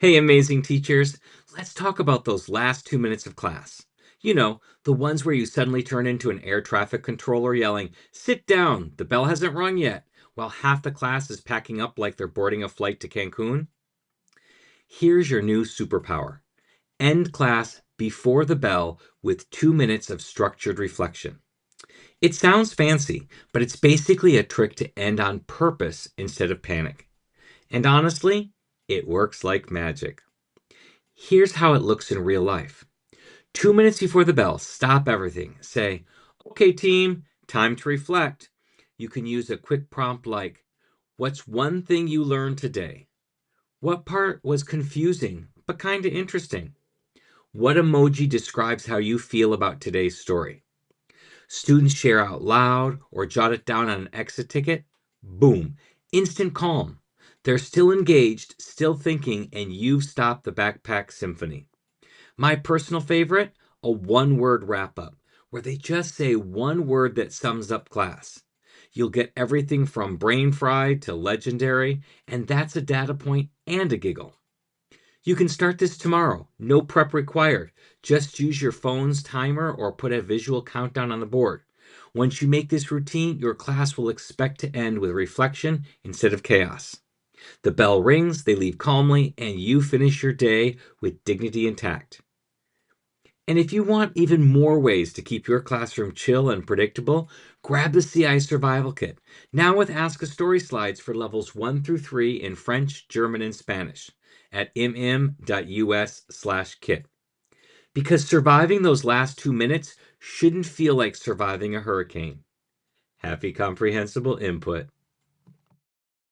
Hey, amazing teachers. Let's talk about those last 2 minutes of class. The ones where you suddenly turn into an air traffic controller yelling, "Sit down, the bell hasn't rung yet," while half the class is packing up like they're boarding a flight to Cancun. Here's your new superpower: end class before the bell with 2 minutes of structured reflection. It sounds fancy, but it's basically a trick to end on purpose instead of panic. And honestly, it works like magic. Here's how it looks in real life. 2 minutes before the bell, stop everything. Say, "Okay, team, time to reflect." You can use a quick prompt like, "What's one thing you learned today? What part was confusing but kind of interesting? What emoji describes how you feel about today's story?" Students share out loud or jot it down on an exit ticket. Boom, instant calm. They're still engaged, still thinking, and you've stopped the backpack symphony. My personal favorite, a one word wrap up, where they just say one word that sums up class. You'll get everything from brain fried to legendary, and that's a data point and a giggle. You can start this tomorrow, no prep required. Just use your phone's timer or put a visual countdown on the board. Once you make this routine, your class will expect to end with reflection instead of chaos. The bell rings, they leave calmly, and you finish your day with dignity intact. And if you want even more ways to keep your classroom chill and predictable, grab the CI Survival Kit, now with Ask a Story slides for levels 1 through 3 in French, German, and Spanish at mm.us/kit. Because surviving those last 2 minutes shouldn't feel like surviving a hurricane. Happy comprehensible input.